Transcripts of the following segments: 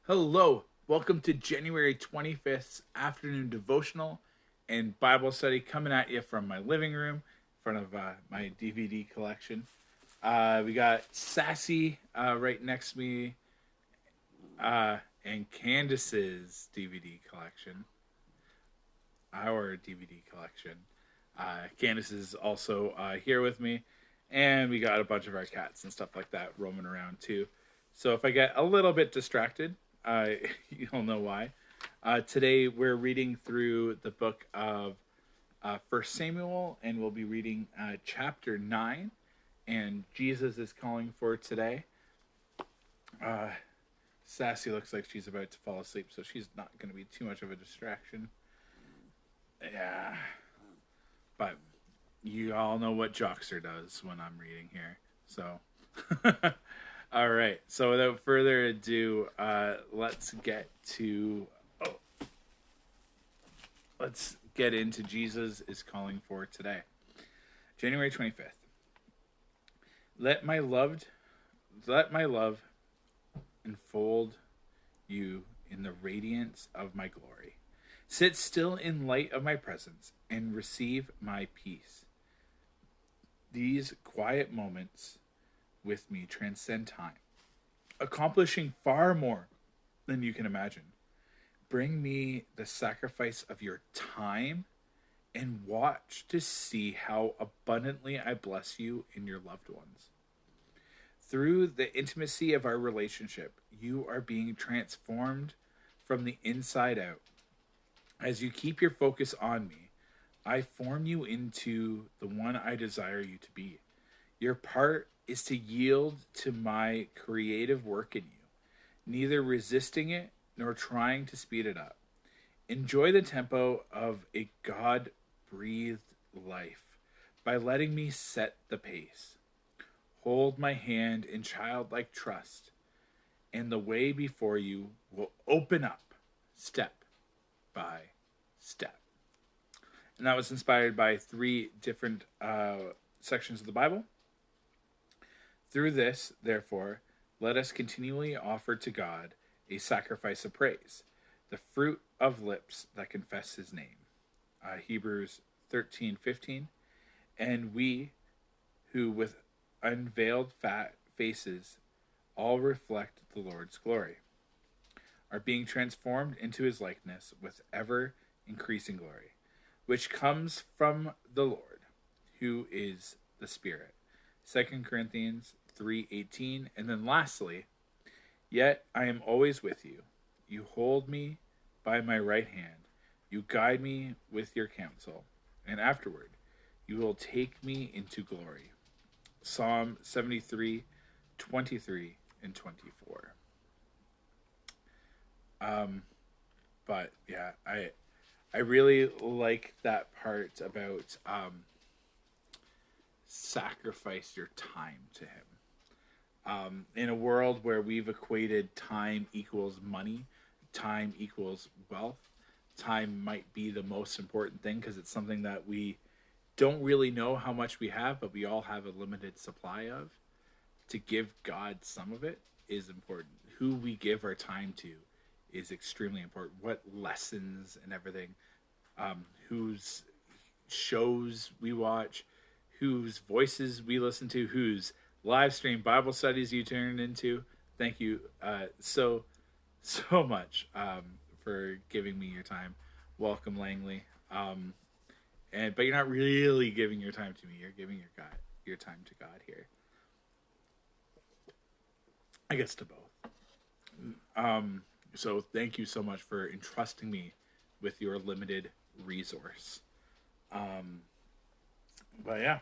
Hello, welcome to January 25th afternoon devotional and Bible study coming at you from my living room in front of my DVD collection. We got Sassy right next to me and Candace's DVD collection, our DVD collection. Candace is also here with me, and we got a bunch of our cats and stuff like that roaming around too. So if I get a little bit distracted, uh, you'll know why. Today we're reading through the book of First Samuel, and we'll be reading chapter 9. And Jesus is calling for today. Uh, Sassy looks like she's about to fall asleep, so she's not going to be too much of a distraction. Yeah, but you all know what Joxer does when I'm reading here. So, all right. So without further ado, oh, let's get into Jesus is calling for today, January 25th. Let my love enfold you in the radiance of my glory. Sit still in light of my presence and receive my peace. These quiet moments with me transcend time, accomplishing far more than you can imagine. Bring me the sacrifice of your time and watch to see how abundantly I bless you and your loved ones. Through the intimacy of our relationship, you are being transformed from the inside out. As you keep your focus on me, I form you into the one I desire you to be. Your part is to yield to my creative work in you, neither resisting it nor trying to speed it up. Enjoy the tempo of a God breathed life by letting me set the pace. Hold my hand in childlike trust, and the way before you will open up step by step. And that was inspired by three different sections of the Bible. Through this, therefore, let us continually offer to God a sacrifice of praise, the fruit of lips that confess his name. Hebrews 13:15. And we who with unveiled fat faces all reflect the Lord's glory, are being transformed into his likeness with ever increasing glory, which comes from the Lord, who is the Spirit. 2 Corinthians 3:18. And then lastly, yet I am always with you. You hold me by my right hand. You guide me with your counsel. And afterward, you will take me into glory. Psalm 73:23 and 24. But yeah, I really like that part about sacrifice your time to him. In a world where we've equated time equals money, time equals wealth, time might be the most important thing because it's something that we don't really know how much we have, but we all have a limited supply of. To give God some of it is important. Who we give our time to is extremely important. What lessons and everything, whose shows we watch, whose voices we listen to, whose live stream Bible studies you turn into. Thank you so much for giving me your time. Welcome, Langley. But you're not really giving your time to me. You're giving your time to God here. I guess to both. So thank you so much for entrusting me with your limited resource. But yeah.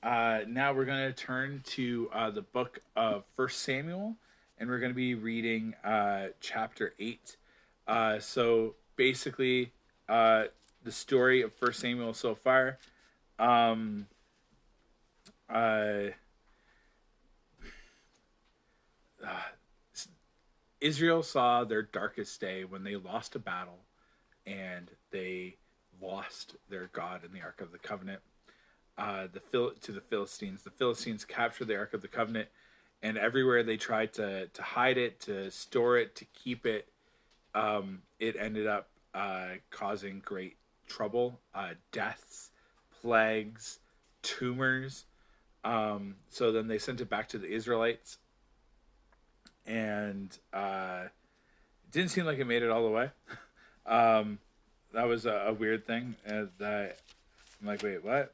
Now we're going to turn to the book of First Samuel, and we're going to be reading chapter 8. So basically, the story of First Samuel so far. Israel saw their darkest day when they lost a battle and they lost their God in the Ark of the Covenant. To the Philistines. The Philistines captured the Ark of the Covenant and everywhere they tried to hide it, to store it, to keep it, it ended up causing great trouble, deaths, plagues, tumors. So then they sent it back to the Israelites, and it didn't seem like it made it all the way. That was a weird thing. That I'm like, wait, what?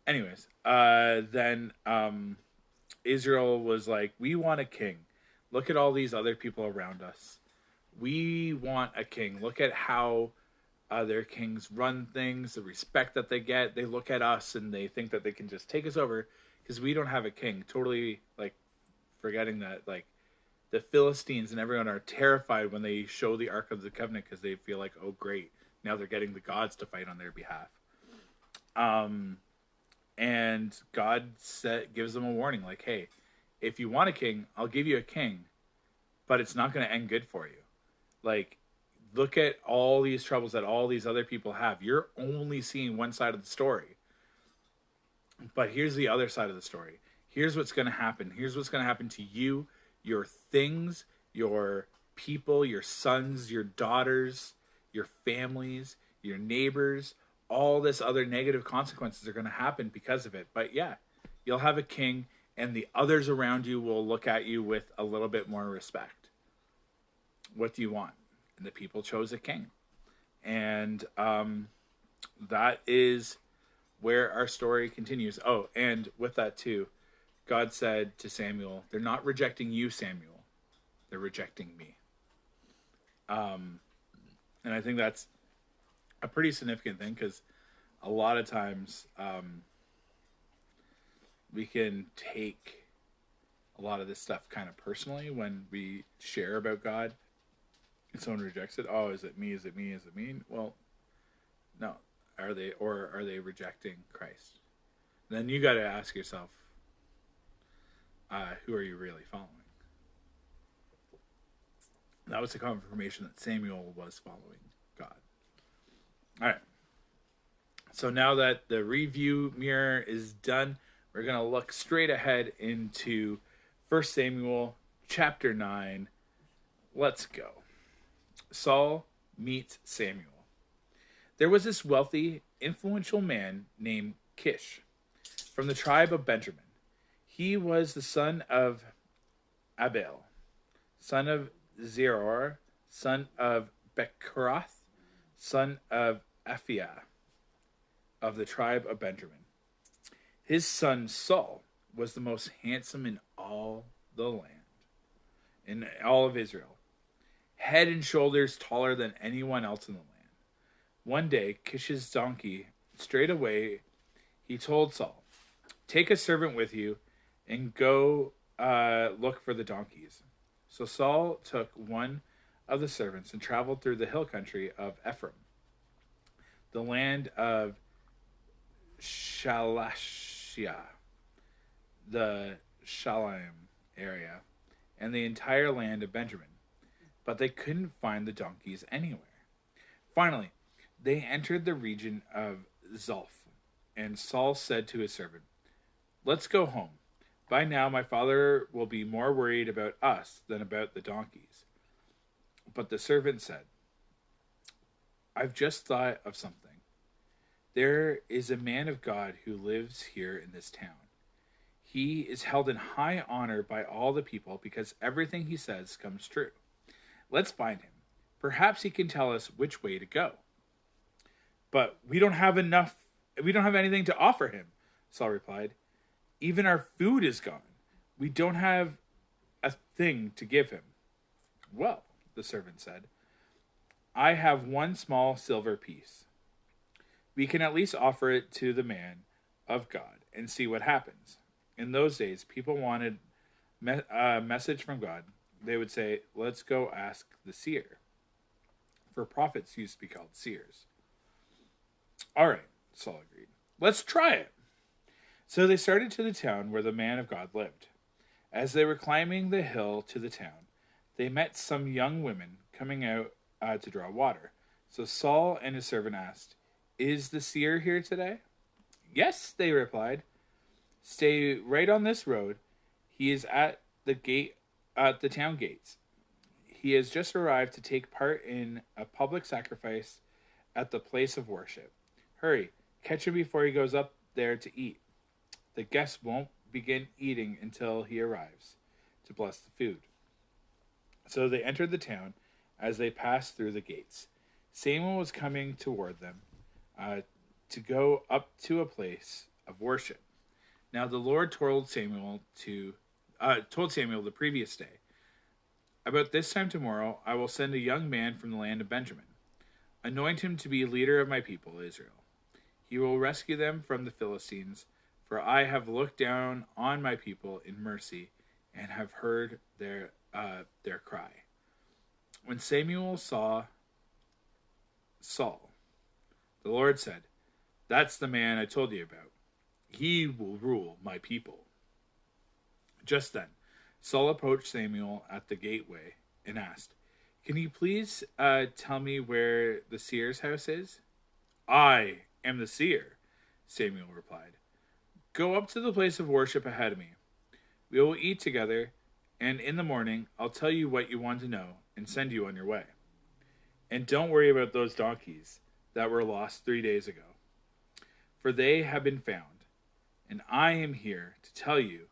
Anyways, then Israel was like, we want a king. Look at all these other people around us. We want a king. Look at how their kings run things, the respect that they get. They look at us and they think that they can just take us over because we don't have a king. Totally like forgetting that like the Philistines and everyone are terrified when they show the Ark of the Covenant because they feel like, oh great, now they're getting the gods to fight on their behalf. And God gives them a warning like, hey, if you want a king, I'll give you a king, but it's not going to end good for you. Like, look at all these troubles that all these other people have. You're only seeing one side of the story. But here's the other side of the story. Here's what's going to happen. Here's what's going to happen to you, your things, your people, your sons, your daughters, your families, your neighbors. All this other negative consequences are going to happen because of it. But yeah, you'll have a king, and the others around you will look at you with a little bit more respect. What do you want? And the people chose a king. And that is where our story continues. Oh, and with that too, God said to Samuel, they're not rejecting you, Samuel. They're rejecting me. And I think that's a pretty significant thing because a lot of times we can take a lot of this stuff kind of personally when we share about God and someone rejects it. Oh, is it me? Is it me? Is it me? Well, no. Are they rejecting Christ? And then you got to ask yourself, who are you really following? That was the confirmation that Samuel was following God. All right. So now that the review mirror is done, we're going to look straight ahead into 1 Samuel chapter 9. Let's go. Saul meets Samuel. There was this wealthy, influential man named Kish from the tribe of Benjamin. He was the son of Abel, son of Zeror, son of Bechorath, son of Aphiah, of the tribe of Benjamin. His son Saul was the most handsome in all the land, in all of Israel, head and shoulders taller than anyone else in the land. One day, Kish's donkey strayed away. He told Saul, "Take a servant with you and go look for the donkeys." So Saul took one of the servants and traveled through the hill country of Ephraim, the land of Shalashia, the Shalaim area, and the entire land of Benjamin. But they couldn't find the donkeys anywhere. Finally, they entered the region of Zoph, and Saul said to his servant, "Let's go home. By now my father will be more worried about us than about the donkeys." But the servant said, "I've just thought of something. There is a man of God who lives here in this town. He is held in high honor by all the people because everything he says comes true. Let's find him. Perhaps he can tell us which way to go." "But we don't have anything to offer him," Saul replied. "Even our food is gone. We don't have a thing to give him." "Well," the servant said, "I have one small silver piece. We can at least offer it to the man of God and see what happens." In those days, people wanted a message from God. They would say, "Let's go ask the seer." For prophets used to be called seers. "All right," Saul agreed. "Let's try it." So they started to the town where the man of God lived. As they were climbing the hill to the town, they met some young women coming out to draw water. So Saul and his servant asked, "Is the seer here today?" "Yes," they replied. "Stay right on this road, He is at the town gates. He has just arrived to take part in a public sacrifice at the place of worship. Hurry, catch him before he goes up there to eat. The guests won't begin eating until he arrives to bless the food." So they entered the town as they passed through the gates. Samuel was coming toward them to go up to a place of worship. Now the Lord told Samuel the previous day, "About this time tomorrow I will send a young man from the land of Benjamin. Anoint him to be leader of my people Israel. He will rescue them from the Philistines, for I have looked down on my people in mercy and have heard their cry." When Samuel saw Saul, the Lord said, "That's the man I told you about. He will rule my people." Just then, Saul approached Samuel at the gateway and asked, "Can you please tell me where the seer's house is?" "I am the seer," Samuel replied. "Go up to the place of worship ahead of me. We will eat together, and in the morning I'll tell you what you want to know and send you on your way. And don't worry about those donkeys that were lost 3 days ago, for they have been found, and I am here to tell you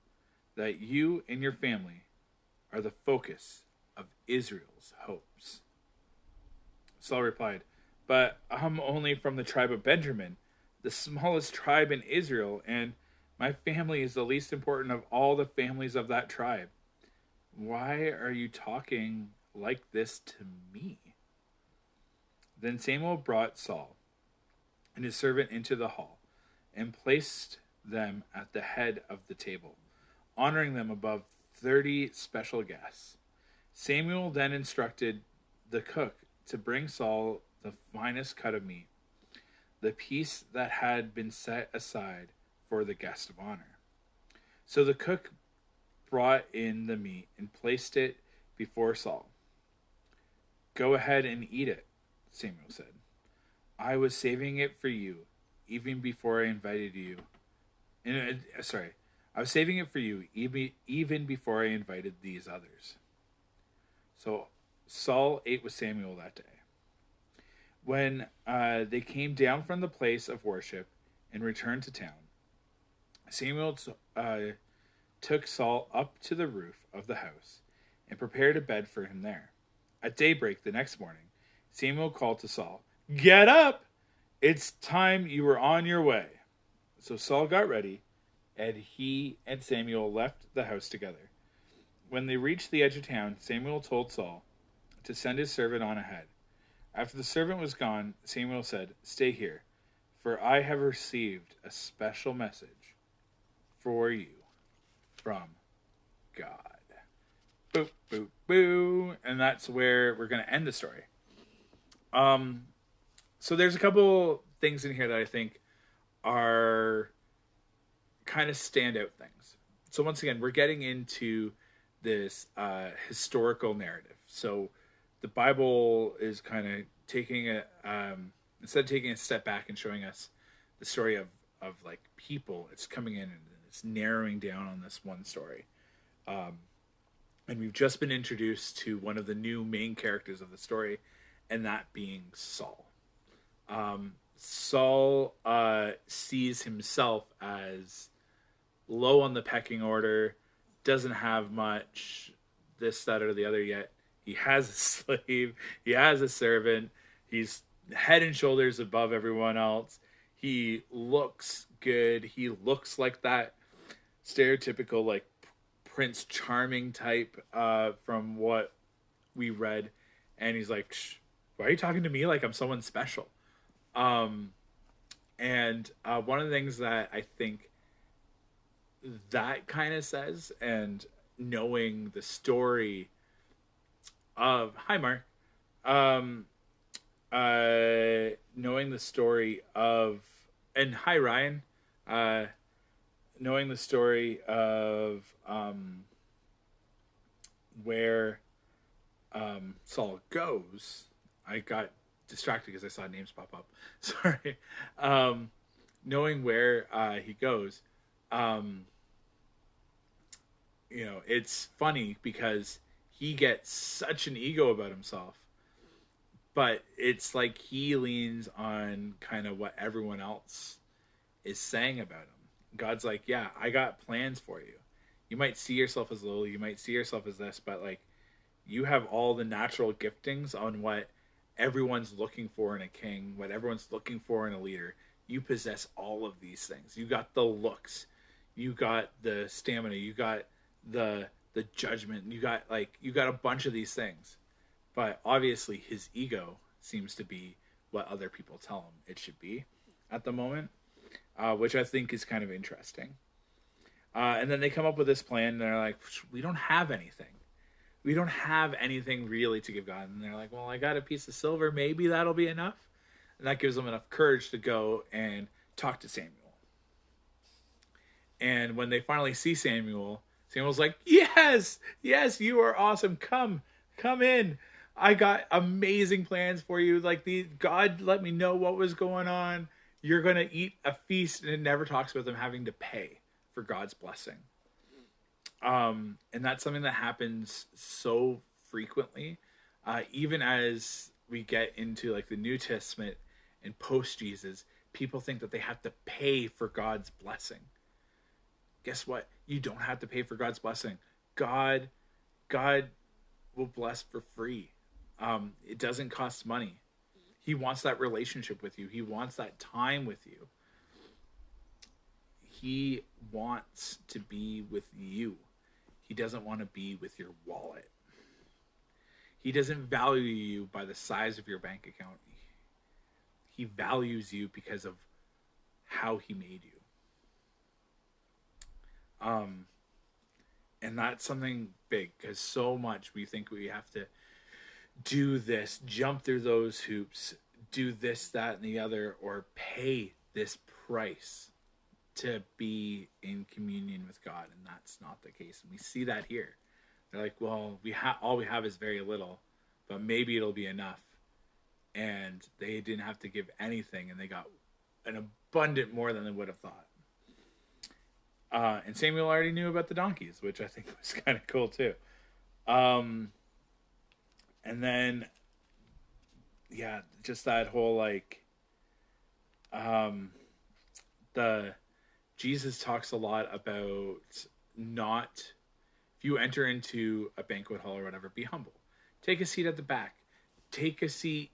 that you and your family are the focus of Israel's hopes." Saul replied, "But I'm only from the tribe of Benjamin, the smallest tribe in Israel, and my family is the least important of all the families of that tribe. Why are you talking like this to me?" Then Samuel brought Saul and his servant into the hall and placed them at the head of the table, honoring them above 30 special guests. Samuel then instructed the cook to bring Saul the finest cut of meat, the piece that had been set aside for the guest of honor. So the cook brought in the meat and placed it before Saul. "Go ahead and eat it," Samuel said. "I was saving it for you even before I invited you. I was saving it for you even before I invited these others." So Saul ate with Samuel that day. When they came down from the place of worship and returned to town, Samuel took Saul up to the roof of the house and prepared a bed for him there. At daybreak the next morning, Samuel called to Saul, "Get up! It's time you were on your way." So Saul got ready, and he and Samuel left the house together. When they reached the edge of town, Samuel told Saul to send his servant on ahead. After the servant was gone, Samuel said, "Stay here, for I have received a special message for you from God." Boop, boop, boo. And that's where we're going to end the story. So there's a couple things in here that I think are kind of standout things. So once again, we're getting into this historical narrative. So the Bible is kind of taking instead of taking a step back and showing us the story of like people, it's coming in and it's narrowing down on this one story. And we've just been introduced to one of the new main characters of the story, and that being Saul. Saul sees himself as low on the pecking order, doesn't have much this, that, or the other yet. He has a slave, he has a servant, he's head and shoulders above everyone else. He looks good, he looks like that stereotypical like Prince Charming type from what we read, and he's like, "Why are you talking to me like I'm someone special?" And one of the things that I think that kind of says, and knowing the story of Mark, knowing the story of, and hi Ryan, knowing the story of where Saul goes. I got distracted because I saw names pop up. Sorry. Knowing where he goes, it's funny because he gets such an ego about himself, but it's like he leans on kind of what everyone else is saying about him. God's like, yeah, I got plans for you. You might see yourself as little, you might see yourself as this, but like you have all the natural giftings on what everyone's looking for in a king, what everyone's looking for in a leader. You possess all of these things. You got the looks, you got the stamina, you got the judgment, you got a bunch of these things. But obviously his ego seems to be what other people tell him it should be at the moment, which I think is kind of interesting. And then they come up with this plan, and they're like, we don't have anything. We don't have anything really to give God. And they're like, well, I got a piece of silver. Maybe that'll be enough. And that gives them enough courage to go and talk to Samuel. And when they finally see Samuel, Samuel's like, yes, you are awesome. Come in. I got amazing plans for you. Like God let me know what was going on. You're going to eat a feast. And it never talks about them having to pay for God's blessing. And that's something that happens so frequently, even as we get into like the New Testament and post Jesus, people think that they have to pay for God's blessing. Guess what? You don't have to pay for God's blessing. God will bless for free. It doesn't cost money. He wants that relationship with you. He wants that time with you. He wants to be with you. He doesn't want to be with your wallet. He doesn't value you by the size of your bank account. He values you because of how he made you. And that's something big, because so much we think we have to do this, jump through those hoops, do this, that, and the other, or pay this price to be in communion with God. And that's not the case. And we see that here. They're like, well, all we have is very little, but maybe it'll be enough. And they didn't have to give anything, and they got an abundant more than they would have thought. And Samuel already knew about the donkeys, which I think was kind of cool too. And then, yeah, just that whole Jesus talks a lot about if you enter into a banquet hall or whatever, be humble. Take a seat at the back. Take a seat,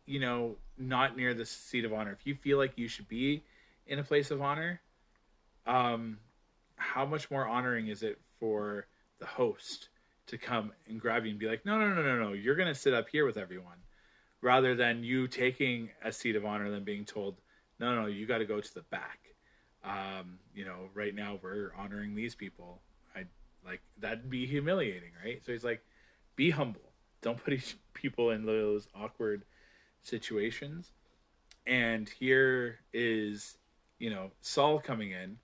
not near the seat of honor. If you feel like you should be in a place of honor, how much more honoring is it for the host to come and grab you and be like, no, you're going to sit up here with everyone, rather than you taking a seat of honor than being told, no, you got to go to the back. Right now we're honoring these people. That'd be humiliating, right? So he's like, be humble. Don't put people in those awkward situations. And here is, Saul coming in,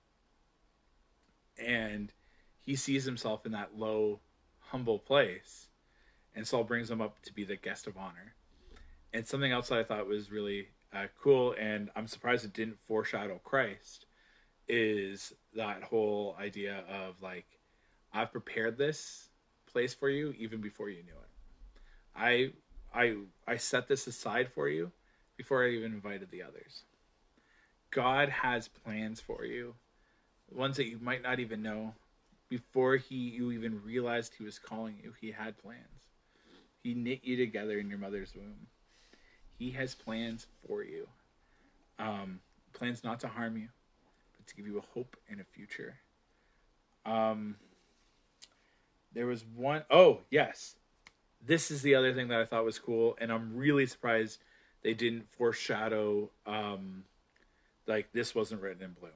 and he sees himself in that low, humble place. And Saul brings him up to be the guest of honor. And something else that I thought was really cool, and I'm surprised it didn't foreshadow Christ, is that whole idea of I've prepared this place for you even before you knew it. I set this aside for you before I even invited the others. God has plans for you, ones that you might not even know. Before you even realized he was calling you, he had plans. He knit you together in your mother's womb. He has plans for you. Plans not to harm you, but to give you a hope and a future. There was one, yes. This is the other thing that I thought was cool, and I'm really surprised they didn't foreshadow, this wasn't written in blue.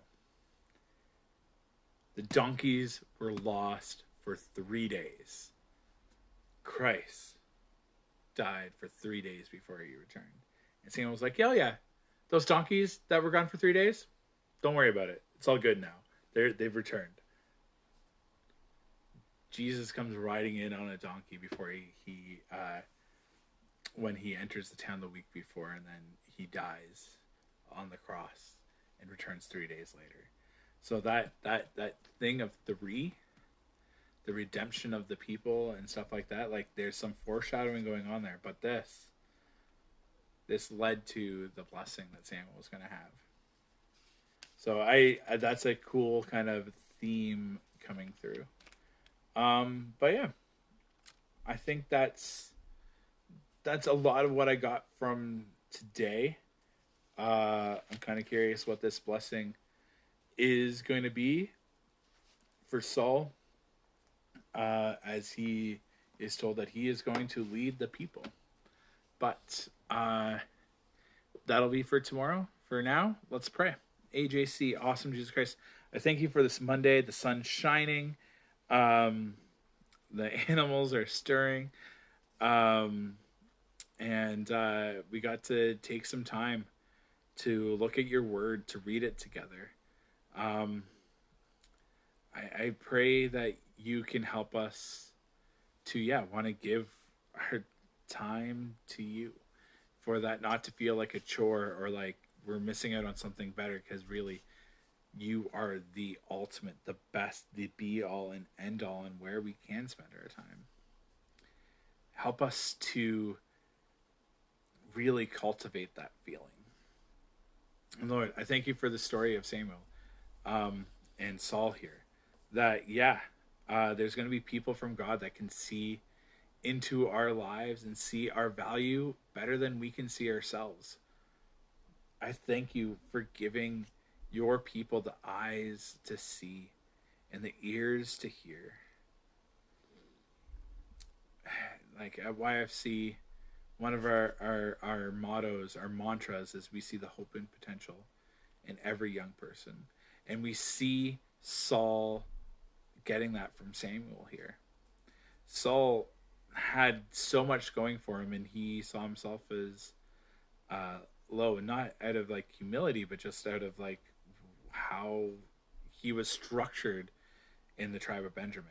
The donkeys were lost for 3 days. Christ died for 3 days before he returned. And Samuel was like, yeah, those donkeys that were gone for 3 days, don't worry about it. It's all good now. They've returned. Jesus comes riding in on a donkey before when he enters the town the week before, and then he dies on the cross and returns 3 days later. So that thing of 3, the redemption of the people and stuff like that. Like there's some foreshadowing going on there, but this led to the blessing that Samuel was going to have. So that's a cool kind of theme coming through. But yeah, I think that's a lot of what I got from today. I'm kind of curious what this blessing is going to be for Saul, as he is told that he is going to lead the people. But that'll be for tomorrow. For now, let's pray. AJC, awesome Jesus Christ, I thank you for this Monday. The sun's shining. The animals are stirring. And we got to take some time to look at your word, to read it together. I pray that you can help us to, want to give our time to you, for that not to feel like a chore or like we're missing out on something better, because really you are the ultimate, the best, the be all and end all, and where we can spend our time. Help us to really cultivate that feeling. And Lord, I thank you for the story of Samuel and Saul here, that there's going to be people from God that can see into our lives and see our value better than we can see ourselves. I thank you for giving your people the eyes to see and the ears to hear. Like at YFC, one of our mottos, our mantras, is we see the hope and potential in every young person. And we see Saul getting that from Samuel here. Saul had so much going for him, and he saw himself as low, not out of like humility, but just out of like how he was structured in the tribe of Benjamin.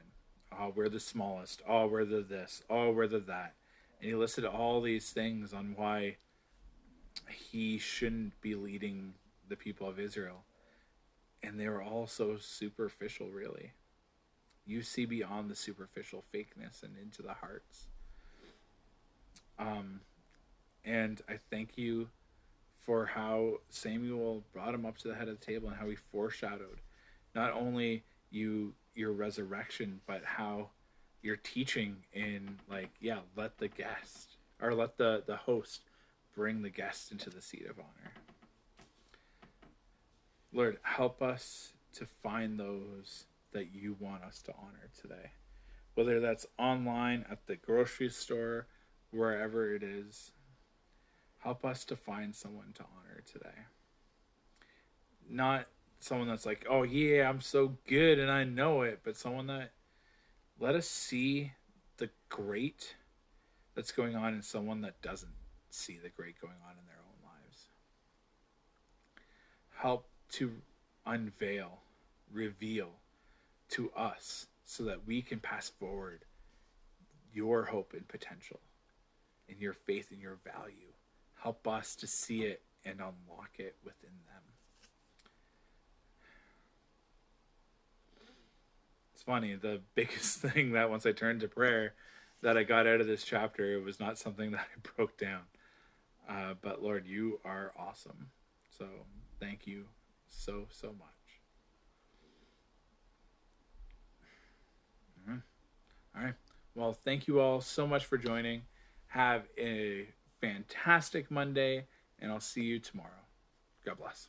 Oh, we're the smallest. Oh, we're the this. Oh, we're the that. And he listed all these things on why he shouldn't be leading the people of Israel. And they were all so superficial, really. You see beyond the superficial fakeness and into the hearts. And I thank you for how Samuel brought him up to the head of the table, and how he foreshadowed not only your resurrection, but how you're teaching in let the guest, or let the host bring the guest into the seat of honor. Lord, help us to find those that you want us to honor today, whether that's online, at the grocery store, wherever it is. Help us to find someone to honor today. Not someone that's like, oh yeah, I'm so good and I know it, but someone that let us see the great that's going on in someone that doesn't see the great going on in their own lives. Help to unveil, reveal to us so that we can pass forward your hope and potential and your faith and your value. Help us to see it and unlock it within them. It's funny, the biggest thing that once I turned to prayer that I got out of this chapter, it was not something that I broke down. But Lord, you are awesome. So thank you so much. All right. Well, thank you all so much for joining. Have a fantastic Monday, and I'll see you tomorrow. God bless.